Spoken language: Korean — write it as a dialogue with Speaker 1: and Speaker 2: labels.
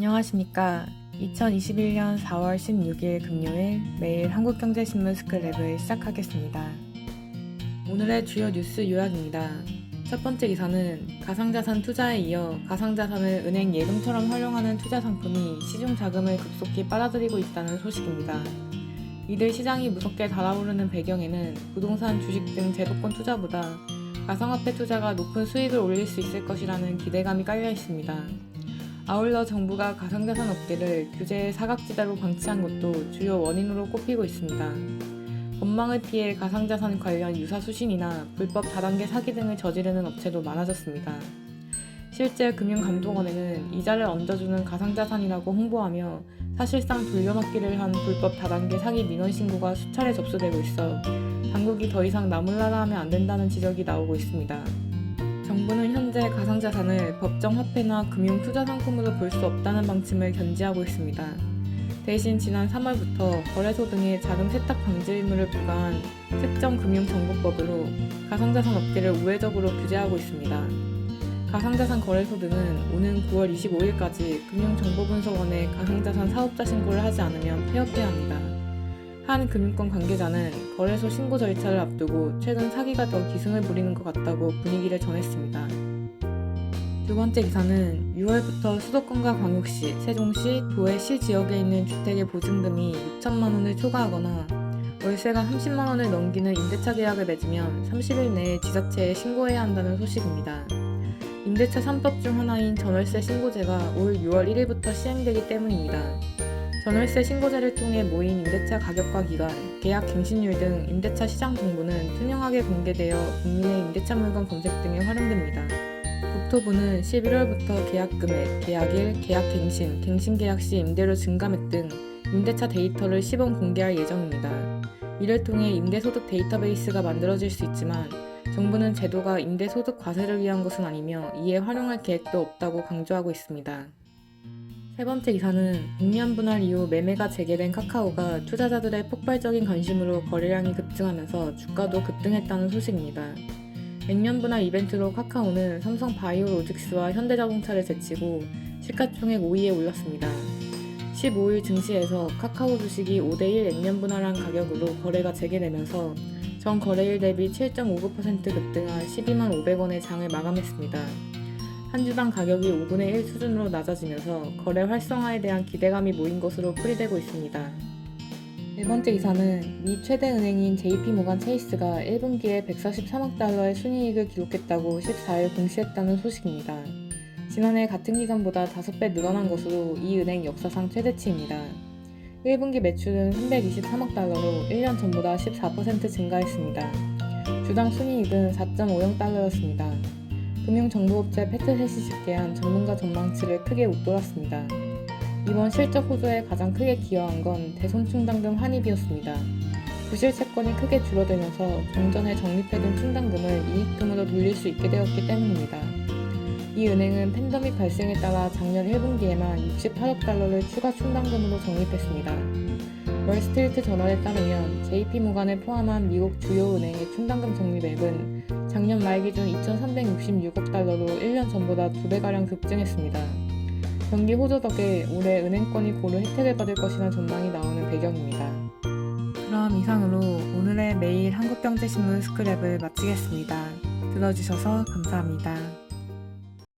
Speaker 1: 안녕하십니까. 2021년 4월 16일 금요일 매일 한국경제신문 스크랩을 시작하겠습니다. 오늘의 주요 뉴스 요약입니다. 첫 번째 기사는 가상자산 투자에 이어 가상자산을 은행 예금처럼 활용하는 투자 상품이 시중 자금을 급속히 빨아들이고 있다는 소식입니다. 이들 시장이 무섭게 달아오르는 배경에는 부동산, 주식 등 제도권 투자보다 가상화폐 투자가 높은 수익을 올릴 수 있을 것이라는 기대감이 깔려 있습니다. 아울러 정부가 가상자산 업계를 규제의 사각지대로 방치한 것도 주요 원인으로 꼽히고 있습니다. 법망을 피해 가상자산 관련 유사 수신이나 불법 다단계 사기 등을 저지르는 업체도 많아졌습니다. 실제 금융감독원에는 이자를 얹어주는 가상자산이라고 홍보하며 사실상 돌려막기를 한 불법 다단계 사기 민원 신고가 수차례 접수되고 있어 당국이 더 이상 나몰라라 하면 안 된다는 지적이 나오고 있습니다. 정부는 현재 가상자산을 법정 화폐나 금융 투자 상품으로 볼 수 없다는 방침을 견지하고 있습니다. 대신 지난 3월부터 거래소 등의 자금 세탁 방지 의무를 부과한 특정금융정보법으로 가상자산 업계를 우회적으로 규제하고 있습니다. 가상자산 거래소 등은 오는 9월 25일까지 금융정보분석원에 가상자산 사업자 신고를 하지 않으면 폐업해야 합니다. 한 금융권 관계자는 거래소 신고 절차를 앞두고 최근 사기가 더 기승을 부리는 것 같다고 분위기를 전했습니다. 두 번째 기사는 6월부터 수도권과 광역시, 세종시, 도의 시 지역에 있는 주택의 보증금이 6천만 원을 초과하거나 월세가 30만 원을 넘기는 임대차 계약을 맺으면 30일 내에 지자체에 신고해야 한다는 소식입니다. 임대차 3법 중 하나인 전월세 신고제가 올 6월 1일부터 시행되기 때문입니다. 전월세 신고제를 통해 모인 임대차 가격과 기간, 계약 갱신율 등 임대차 시장 정보는 투명하게 공개되어 국민의 임대차 물건 검색 등에 활용됩니다. 국토부는 11월부터 계약 금액, 계약일, 계약 갱신, 갱신 계약 시 임대료 증가액 등 임대차 데이터를 시범 공개할 예정입니다. 이를 통해 임대소득 데이터베이스가 만들어질 수 있지만 정부는 제도가 임대소득 과세를 위한 것은 아니며 이에 활용할 계획도 없다고 강조하고 있습니다. 세 번째 기사는 액면 분할 이후 매매가 재개된 카카오가 투자자들의 폭발적인 관심으로 거래량이 급증하면서 주가도 급등했다는 소식입니다. 액면 분할 이벤트로 카카오는 삼성 바이오로직스와 현대자동차를 제치고 시가총액 5위에 올랐습니다. 15일 증시에서 카카오 주식이 5대1 액면 분할한 가격으로 거래가 재개되면서 전 거래일 대비 7.59% 급등한 12만 500원의 장을 마감했습니다. 한 주당 가격이 5분의 1 수준으로 낮아지면서 거래 활성화에 대한 기대감이 모인 것으로 풀이되고 있습니다. 네 번째 기사는 미 최대 은행인 JP모간 체이스가 1분기에 143억 달러의 순이익을 기록했다고 14일 공시했다는 소식입니다. 지난해 같은 기간보다 5배 늘어난 것으로 이 은행 역사상 최대치입니다. 1분기 매출은 323억 달러로 1년 전보다 14% 증가했습니다. 주당 순이익은 4.50 달러였습니다. 금융정보업체 패트셋이 집계한 전문가 전망치를 크게 웃돌았습니다. 이번 실적 호조에 가장 크게 기여한 건 대손충당 등 환입이었습니다. 부실 채권이 크게 줄어들면서 종전에 적립해둔 충당금을 이익금으로 돌릴 수 있게 되었기 때문입니다. 이 은행은 팬데믹 발생에 따라 작년 1분기에만 68억 달러를 추가 충당금으로 적립했습니다. 월스트리트 저널에 따르면 JP모간을 포함한 미국 주요 은행의 충당금 적립액은 작년 말 기준 2,366억 달러로 1년 전보다 2배가량 급증했습니다. 경기 호조 덕에 올해 은행권이 고루 혜택을 받을 것이라는 전망이 나오는 배경입니다. 그럼 이상으로 오늘의 매일 한국경제신문 스크랩을 마치겠습니다. 들어주셔서 감사합니다.